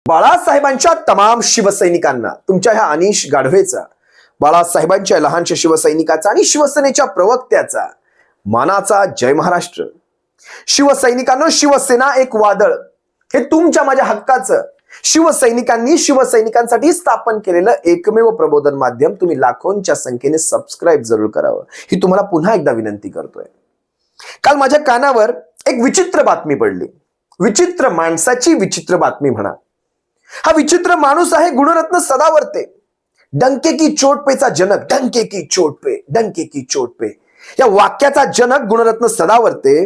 बाळासाहेबांच्या तमाम शिवसैनिकांना तुमच्या ह्या अनिश गाढवेचा, बाळासाहेबांच्या लहानशा शिवसैनिकाचा आणि शिवसेनेच्या प्रवक्त्याचा मानाचा जय महाराष्ट्र. शिवसैनिकांनो, शिवसेना एक वादळ हे तुमच्या माझ्या हक्काचं शिवसैनिकांनी शिवसैनिकांसाठी स्थापन केलेलं एकमेव प्रबोधन माध्यम. तुम्ही लाखोंच्या संख्येने सबस्क्राईब जरूर करावं ही तुम्हाला पुन्हा एकदा विनंती करतोय. काल माझ्या कानावर एक विचित्र बातमी पडली. विचित्र माणसाची विचित्र बातमी म्हणा. हा विचित्र माणूस आहे गुणरत्न सदावर्ते. डंके की चोट पेचा जनक, डंके की चोट पे, डंके की चोट पे या वाक्याचा जनक गुणरत्न सदावर्ते.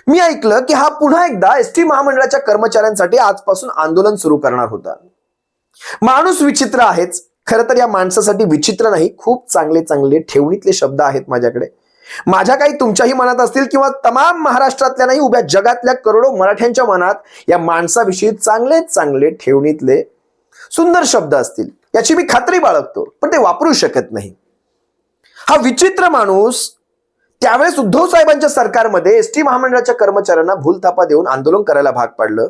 मी ऐकलं की हा पुन्हा एकदा एसटी महामंडळाच्या कर्मचाऱ्यांसाठी आजपासून आंदोलन सुरू करणार होता. माणूस विचित्र आहेच. खरं तर या माणसासाठी विचित्र नाही, खूप चांगले चांगले ठेवणीतले शब्द आहेत माझ्याकडे. माझ्या काही तुमच्याही मनात असतील किंवा तमाम महाराष्ट्रातल्या नाही, उभ्या जगातल्या करोडो मराठ्यांच्या मनात या माणसाविषयी चांगले चांगले ठेवणीतले सुंदर शब्द असतील याची मी खात्री बाळगतो, पण ते वापरू शकत नाही. हा विचित्र माणूस त्यावेळेस उद्धव साहेबांच्या सरकारमध्ये एसटी महामंडळाच्या कर्मचाऱ्यांना भूलथापा देऊन आंदोलन करायला भाग पाडलं.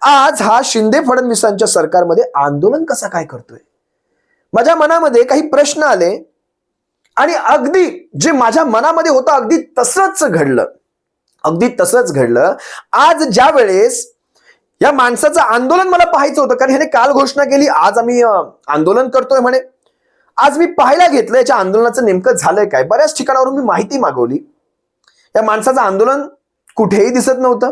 आज हा शिंदे फडणवीसांच्या सरकारमध्ये आंदोलन कसा काय करतोय? माझ्या मनामध्ये काही प्रश्न आले आणि अगदी जे माझ्या मनामध्ये होतं अगदी तसंच घडलं. अगदी तसंच घडलं. आज ज्या वेळेस या माणसाचं आंदोलन मला पाहायचं होतं, कारण ह्याने काल घोषणा केली आज आम्ही आंदोलन करतोय म्हणे. आज मी पाहायला घेतलं याच्या आंदोलनाचं नेमकं झालंय काय. बऱ्याच ठिकाणावरून मी माहिती मागवली. या माणसाचं आंदोलन कुठेही दिसत नव्हतं.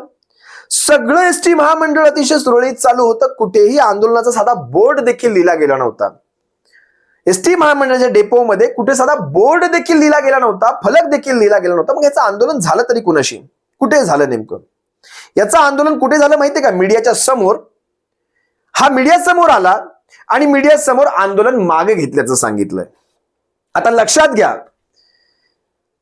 सगळं एसटी महामंडळ अतिशय सुरळीत चालू होतं. कुठेही आंदोलनाचा साधा बोर्ड देखील लिहिला गेला नव्हता. एसटी महामंडळाच्या डेपोमध्ये कुठे साधा बोर्ड देखील लिहिला गेला नव्हता, फलक देखील लिहिला गेला नव्हता. मग याचं आंदोलन झालं तरी कुणाशी? कुठे झालं नेमकं? याचं आंदोलन कुठे झालं माहितीये का? मीडियाच्या समोर. हा मीडिया समोर आला आणि मीडिया समोर आंदोलन मागे घेतल्याचं सांगितलंय. आता लक्षात घ्या,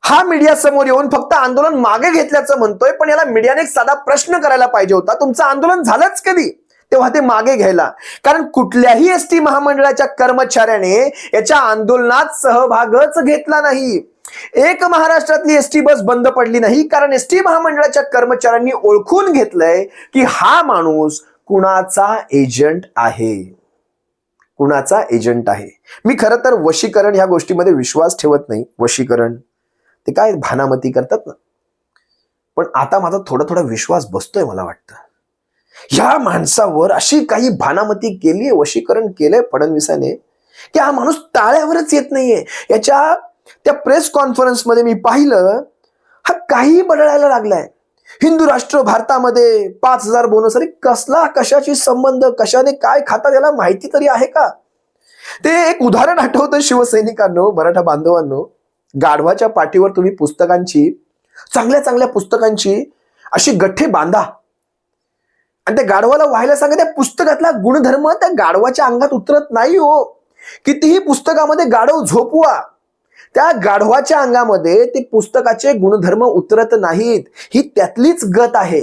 हा मीडिया समोर येऊन फक्त आंदोलन मागे घेतल्याचं म्हणतोय, पण याला मीडियाने एक साधा प्रश्न करायला पाहिजे होता, तुमचं आंदोलन झालंच कधी तेव्हा ते मागे घ्यायला. कारण कुठल्याही एसटी महामंडळाच्या कर्मचाऱ्याने याच्या आंदोलनात सहभागच घेतला नाही. एक महाराष्ट्रातली एसटी बस बंद पडली नाही, कारण एसटी महामंडळाच्या कर्मचाऱ्यांनी ओळखून घेतलंय की हा माणूस कुणाचा एजंट आहे. कुणाचा एजंट आहे. मी खरं तर वशीकरण ह्या गोष्टीमध्ये विश्वास ठेवत नाही. वशीकरण ते काय भानामती करतात ना, पण आता माझा थोडा थोडा विश्वास बसतोय. मला वाटतं ह्या माणसावर अशी काही भानामती केली, वशीकरण केलंय फडणवीसाने की हा माणूस टाळ्यावरच येत नाहीये. याच्या त्या प्रेस कॉन्फरन्समध्ये मी पाहिलं, हा काही बदलायला लागलाय. हिंदू राष्ट्र भारतामध्ये 5,000 बोनस. अरे कसला, कशाची संबंध, कशाने काय खातात याला माहिती तरी आहे का? ते एक उदाहरण आठवतं शिवसैनिकांनो, मराठा बांधवांनो. गाढवाच्या पाठीवर तुम्ही पुस्तकांची, चांगल्या चांगल्या पुस्तकांची अशी गठ्ठे बांधा आणि त्या गाढवाला व्हायला सांगा. त्या पुस्तकातला गुणधर्म त्या गाढवाच्या अंगात उतरत नाही हो. कितीही पुस्तकामध्ये गाढव झोपवा, त्या गाढवाच्या अंगामध्ये ते पुस्तकाचे गुणधर्म उतरत नाहीत. ही त्यातलीच गत आहे.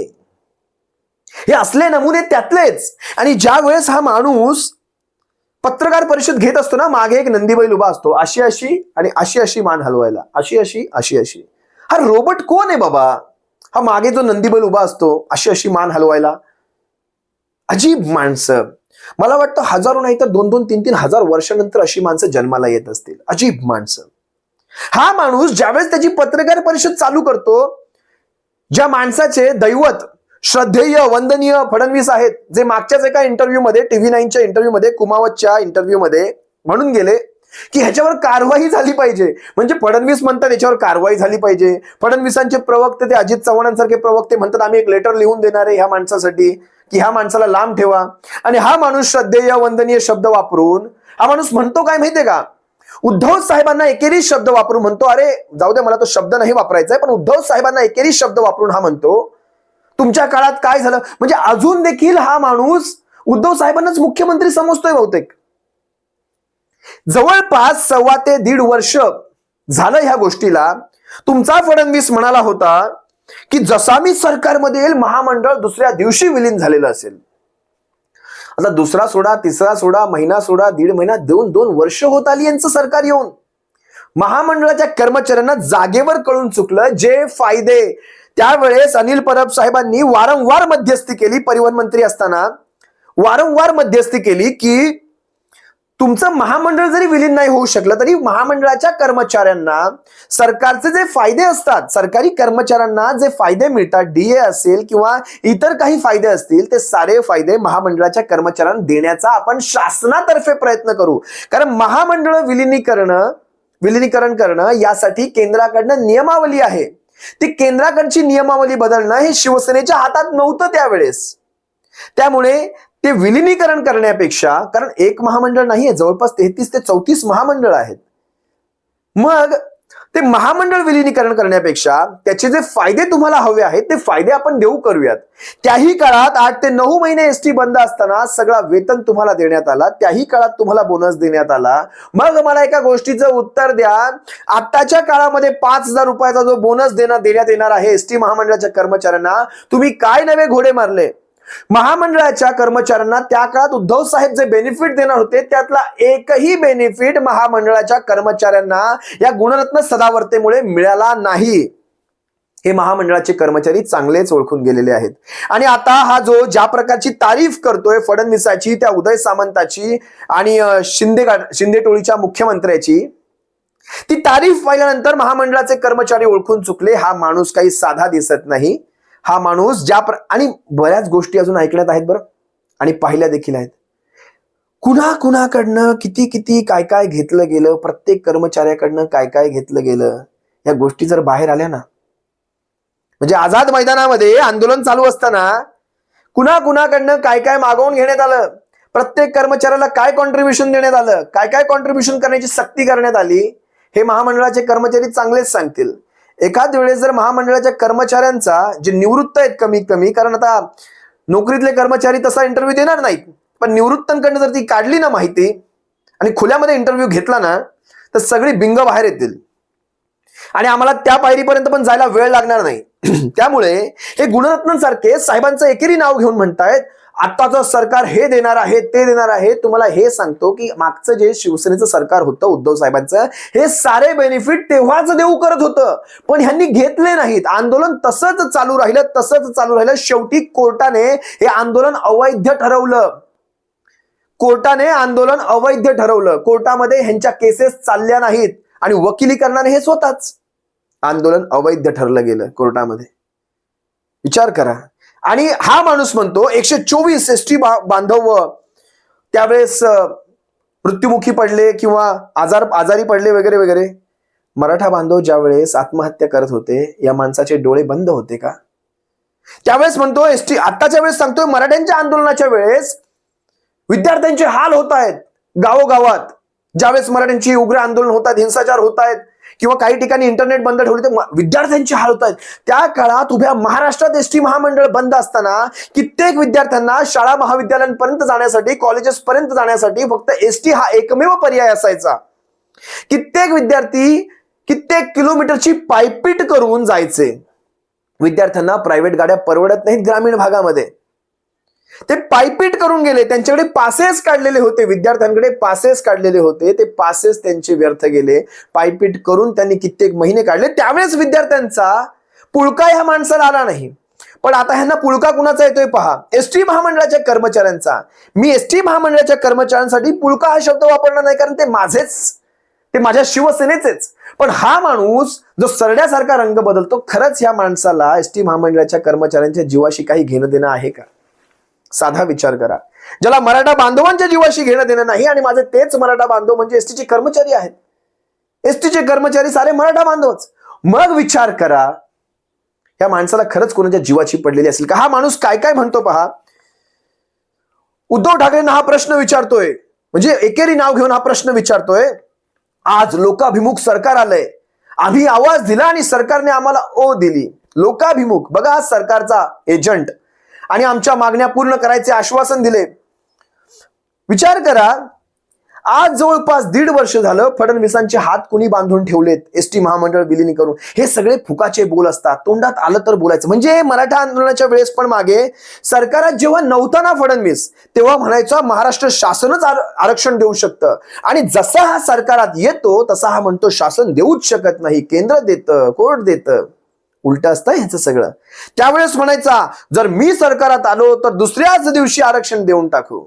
हे असले नमुने त्यातलेच. आणि ज्या वेळेस हा माणूस पत्रकार परिषद घेत असतो ना, मागे एक नंदीबैल उभा असतो, अशी अशी आणि अशी अशी मान हलवायला, अशी अशी अशी अशी. हा रोबोट कोण आहे बाबा? हा मागे जो नंदीबैल उभा असतो अशी अशी मान हलवायला. अजीब माणसं. मला वाटतं हजारो नाही तर 2-2, 3-3 हजार वर्षानंतर अशी माणसं जन्माला येत असतील. अजीब माणसं. हा माणूस ज्यावेळेस त्याची पत्रकार परिषद चालू करतो, ज्या माणसाचे दैवत श्रद्धेय वंदनीय फडणवीस आहेत, जे मागच्याच एका इंटरव्ह्यूमध्ये, TV9च्या इंटरव्ह्यूमध्ये, कुमावतच्या इंटरव्ह्यूमध्ये म्हणून गेले की ह्याच्यावर कारवाई झाली पाहिजे. म्हणजे फडणवीस म्हणतात याच्यावर कारवाई झाली पाहिजे. फडणवीसांचे प्रवक्ते, ते अजित चव्हाणांसारखे प्रवक्ते म्हणतात आम्ही एक लेटर लिहून देणार आहे ह्या माणसासाठी की ह्या माणसाला लांब ठेवा. आणि हा माणूस श्रद्धेय वंदनीय शब्द वापरून हा माणूस म्हणतो काय माहितीये का? उद्धव साहेबांना एकेरी शब्द वापरून म्हणतो, अरे जाऊ दे मला तो शब्द नाही वापरायचा आहे, पण उद्धव साहेबांना एकेरी शब्द वापरून हा म्हणतो तुमच्या काळात काय झालं. म्हणजे अजून देखील हा माणूस उद्धव साहेबांनाच मुख्यमंत्री समजतोय बहुतेक. जवळपास 1.25 ते 1.5 वर्ष झालं ह्या गोष्टीला. तुमचा फडणवीस म्हणाला होता की जसा मी सरकारमध्ये येईल महामंडळ दुसऱ्या दिवशी विलीन झालेलं असेल. आता दुसरा सोडा, तिसरा सोडा, महिना सोडा, 1.5 महिना, 2 वर्ष होत आली यांचं सरकार येऊन. महामंडळाच्या कर्मचाऱ्यांना जागेवर कळून चुकलं जे फायदे त्यावेळेस अनिल परब साहेबांनी वारंवार मध्यस्थी केली परिवहन मंत्री असताना, वारंवार मध्यस्थी केली की तुमचं महामंडळ जरी विलीन नाही होऊ शकलं तरी महामंडळाच्या कर्मचाऱ्यांना सरकारचे जे फायदे असतात, सरकारी कर्मचाऱ्यांना जे फायदे मिळतात, डीए असेल किंवा इतर काही फायदे असतील, ते सारे फायदे महामंडळाच्या कर्मचाऱ्यांना देण्याचा आपण शासनातर्फे प्रयत्न करू. कारण महामंडळ विलिनीकरण करणं यासाठी केंद्राकडनं नियमावली आहे. ती केंद्राकडची नियमावली बदलणं हे शिवसेनेच्या हातात नव्हतं त्यावेळेस. त्यामुळे ते विलिनीकरण करण्यापेक्षा, कारण एक महामंडळ नाहीये, जवळपास 33 ते 34 महामंडळ आहेत. मग ते महामंडळ विलिनीकरण करण्यापेक्षा त्याचे जे फायदे तुम्हाला हवे आहेत ते फायदे आपण देऊ करूयात. त्याही काळात 8 ते 9 महिने एसटी बंद असताना सगळा वेतन तुम्हाला देण्यात आला, त्याही काळात तुम्हाला बोनस देण्यात आला. मग मला एका गोष्टीचं उत्तर द्या, आताच्या काळामध्ये 5,000 रुपयाचा जो बोनस देण्यात येणार आहे एसटी महामंडळाच्या कर्मचाऱ्यांना, तुम्ही काय नवे घोडे मारले? महामंडळाच्या कर्मचाऱ्यांना त्या काळात उद्धव साहेब जे बेनिफिट देणार होते त्यातला एकही बेनिफिट महामंडळाच्या कर्मचाऱ्यांना या गुणरत्न सदावर्तेमुळे मिळाला नाही. हे महामंडळाचे कर्मचारी चांगलेच ओळखून गेलेले आहेत. आणि आता हा जो ज्या प्रकारची तारीफ करतोय फडणवीसाची, त्या उदय सामंताची आणि शिंदे टोळीच्या मुख्यमंत्र्याची, ती तारीफ पाहिल्यानंतर महामंडळाचे कर्मचारी ओळखून चुकले, हा माणूस काही साधा दिसत नाही. हा माणूस आणि बऱ्याच गोष्टी अजून ऐकण्यात आहेत बरं, आणि पाहिल्या देखील आहेत. कुणाकडनं किती किती काय काय घेतलं गेलं, प्रत्येक कर्मचाऱ्याकडनं काय काय घेतलं गेलं, या गोष्टी जर बाहेर आल्या ना, म्हणजे आझाद मैदानामध्ये आंदोलन चालू असताना कुणाकडनं काय काय मागवून घेण्यात आलं, प्रत्येक कर्मचाऱ्याला काय कॉन्ट्रीब्युशन देण्यात आलं, काय काय कॉन्ट्रीब्युशन करण्याची सक्ती करण्यात आली, हे महामंडळाचे कर्मचारी चांगलेच सांगतील. एखाद वेळेस जर महामंडळाच्या कर्मचाऱ्यांचा, जे निवृत्त आहेत कमीत कमी, कारण आता नोकरीतले कर्मचारी तसा इंटरव्ह्यू देणार नाहीत, पण निवृत्तांकडनं जर ती काढली ना माहिती आणि खुल्यामध्ये इंटरव्ह्यू घेतला ना, तर सगळी बिंग बाहेर येतील आणि आम्हाला त्या पायरीपर्यंत पण जायला वेळ लागणार नाही. त्यामुळे हे गुणरत्नांसारखे साहेबांचं एकेरी नाव घेऊन म्हणतायत आताचं सरकार हे देणार आहे, ते देणार आहे. तुम्हाला हे सांगतो की मागचं जे शिवसेनेचं सरकार होतं उद्धव साहेबांचं, हे सारे बेनिफिट तेव्हाच देऊ करत होतं, पण ह्यांनी घेतले नाहीत. आंदोलन तसंच चालू राहिलं. शेवटी कोर्टाने हे आंदोलन अवैध ठरवलं. कोर्टामध्ये ह्यांच्या केसेस चालल्या नाहीत आणि वकिली करणारे हे स्वतःच. आंदोलन अवैध ठरलं गेलं कोर्टामध्ये. विचार करा. आणि हा माणूस म्हणतो 124 एसटी बांधव त्यावेळेस मृत्युमुखी पडले किंवा आजारी पडले वगैरे वगैरे. मराठा बांधव ज्यावेळेस आत्महत्या करत होते, या माणसाचे डोळे बंद होते का? त्यावेळेस म्हणतो एसटी, आताच्या वेळेस सांगतोय मराठ्यांच्या आंदोलनाच्या वेळेस विद्यार्थ्यांचे हाल होत आहेत गावोगावात. ज्यावेळेस मराठ्यांची उग्र आंदोलन होत आहेत, हिंसाचार होत आहेत किंवा काही ठिकाणी इंटरनेट बंद ठेवले तर विद्यार्थ्यांचे हाल होत आहेत. त्या काळात उभ्या महाराष्ट्रात एसटी महामंडळ बंद असताना कित्येक विद्यार्थ्यांना शाळा महाविद्यालयांपर्यंत जाण्यासाठी, कॉलेजेस पर्यंत जाण्यासाठी फक्त एसटी हा एकमेव पर्याय असायचा. कित्येक विद्यार्थी कित्येक किलोमीटरची पायपीट करून जायचे. विद्यार्थ्यांना प्रायव्हेट गाड्या परवडत नाहीत ग्रामीण भागामध्ये. ते पायपीट करून गेले. त्यांच्याकडे पासेस काढलेले होते, विद्यार्थ्यांकडे पासेस काढलेले होते, ते पासेस त्यांचे व्यर्थ गेले. पायपीट करून त्यांनी कित्येक महिने काढले. त्यावेळेस विद्यार्थ्यांचा पुळका ह्या माणसाला आला नाही. पण आता ह्यांना पुळका कुणाचा येतोय पहा, एसटी महामंडळाच्या कर्मचाऱ्यांचा. मी एसटी महामंडळाच्या कर्मचाऱ्यांसाठी पुळका हा शब्द वापरणार नाही, कारण ते माझ्या शिवसेनेचेच. पण हा माणूस जो सरड्यासारखा रंग बदलतो, खरंच ह्या माणसाला एसटी महामंडळाच्या कर्मचाऱ्यांच्या जीवाशी काही घेणं देणं आहे का? साधा विचार करा. ज्याला मराठा बांधवांच्या जीवाशी घेणं देणं नाही, आणि माझे तेच मराठा बांधव म्हणजे एसटीचे कर्मचारी आहेत. एसटीचे कर्मचारी सारे मराठा बांधवच. मग विचार करा, या माणसाला खरंच कोणाच्या जीवाची पडलेली असेल का? हा माणूस काय काय म्हणतो पहा. उद्धव ठाकरेंना हा प्रश्न विचारतोय, म्हणजे एकेरी नाव घेऊन हा प्रश्न विचारतोय. आज लोकाभिमुख सरकार आलंय, आम्ही आवाज दिला आणि सरकारने आम्हाला ओ दिली. लोकाभिमुख, बघा हा सरकारचा एजंट, आणि आमच्या मागण्या पूर्ण करायचे आश्वासन दिले. विचार करा, आज जवळपास 1.5 वर्ष झालं फडणवीसांचे हात कुणी बांधून ठेवलेत एसटी महामंडळ विलीनी करून. हे सगळे फुकाचे बोल असतात, तोंडात आलं तर बोलायचं. म्हणजे मराठा आंदोलनाच्या वेळेस पण मागे सरकारात जेव्हा नव्हता ना फडणवीस, तेव्हा म्हणायचा महाराष्ट्र शासनच आरक्षण देऊ शकतं, आणि जसा हा सरकारात येतो तसा हा म्हणतो शासन देऊच शकत नाही, केंद्र देतं, कोर्ट देतं. उलट असतं ह्याचं सगळं. त्यावेळेस म्हणायचा जर मी सरकारात आलो तर दुसऱ्याच दिवशी आरक्षण देऊन टाकू.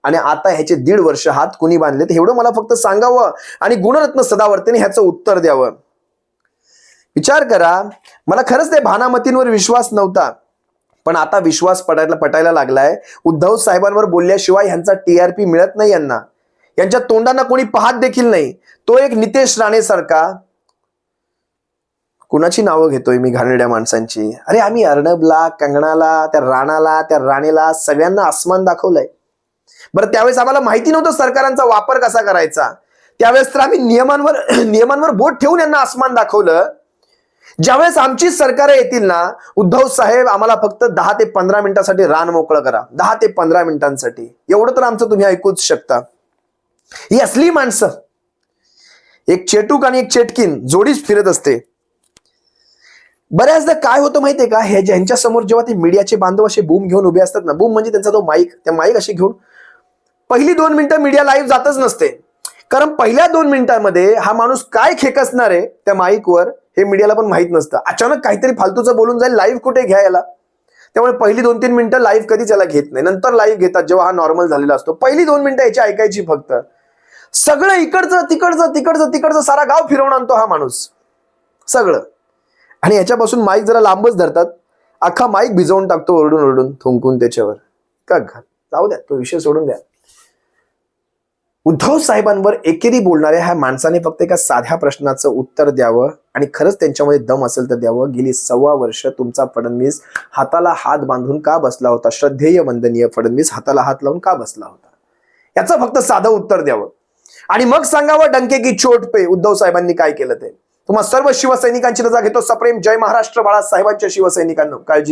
आणि आता ह्याचे 1.5 वर्ष हात कुणी बांधलेत एवढं मला फक्त सांगावं आणि गुणरत्न सदावर्तेने ह्याचं उत्तर द्यावं. विचार करा, मला खरंच ते भानामतींवर विश्वास नव्हता, पण आता विश्वास पटायला लागलाय. उद्धव साहेबांवर बोलल्याशिवाय ह्यांचा टीआरपी मिळत नाही यांना. यांच्या तोंडांना कोणी पाहत देखील नाही. तो एक नितेश राणे सारखा, कुणाची नावं घेतोय मी घाणेरड्या माणसांची. अरे आम्ही अर्णबला, कंगनाला, त्या राणाला, त्या राणेला सगळ्यांना आसमान दाखवलंय. बरं त्यावेळेस आम्हाला माहिती नव्हतं सरकारांचा वापर कसा करायचा. त्यावेळेस तर आम्ही नियमांवर बोट ठेवून यांना आसमान दाखवलं. ज्यावेळेस आमची सरकार येतील ना, उद्धव साहेब आम्हाला फक्त 10 ते 15 मिनिटांसाठी रान मोकळं करा. 10 ते 15 मिनिटांसाठी एवढं तर आमचं तुम्ही ऐकूच शकता. ही असली माणसं, एक चेटूक आणि एक चेटकीन जोडीच फिरत असते. बऱ्याचदा काय होतं माहितीये का, हे ज्यांच्या समोर जेव्हा ते मीडियाचे बांधव असे बूम घेऊन उभे असतात ना, बूम म्हणजे त्यांचा तो माईक, त्या माईक असे घेऊन पहिली 2 मिनिटं मीडिया लाईव्ह जातच नसते. कारण पहिल्या 2 मिनिटांमध्ये हा माणूस काय खेकसणार आहे त्या माईकवर हे मीडियाला पण माहित नसतं. अचानक काहीतरी फालतूचं बोलून जाईल, लाईव्ह कुठे घ्यायला. त्यामुळे पहिली 2-3 मिनिटं लाईव्ह कधीच याला घेत नाही. नंतर लाईव्ह घेतात जेव्हा हा नॉर्मल झालेला असतो. पहिली 2 मिनिटं याची ऐकायची फक्त. सगळं इकडचं तिकडचं सारा गाव फिरवून आणतो हा माणूस सगळं. आणि याच्यापासून माईक जरा लांबच धरतात, अख्खा माईक भिजवून टाकतो ओरडून थुंकून त्याच्यावर. का जाऊ द्या, तो विषय सोडून द्या. उद्धव साहेबांवर एकेरी बोलणाऱ्या ह्या माणसाने फक्त एका साध्या प्रश्नाचं उत्तर द्यावं आणि खरंच त्यांच्यामध्ये दम असेल तर द्यावं. गेली 1.25 वर्ष तुमचा फडणवीस हाताला हात बांधून का बसला होता? श्रद्धेय वंदनीय फडणवीस हाताला हात लावून का बसला होता? याचं फक्त साधं उत्तर द्यावं आणि मग सांगावं डंके की चोट पे उद्धव साहेबांनी काय केलं ते. तुम्हा सर्व शिवसैनिकांची रजा घेतो. सप्रेम जय महाराष्ट्र. बाळासाहेबांच्या शिवसैनिकांनो काळजी घ्या.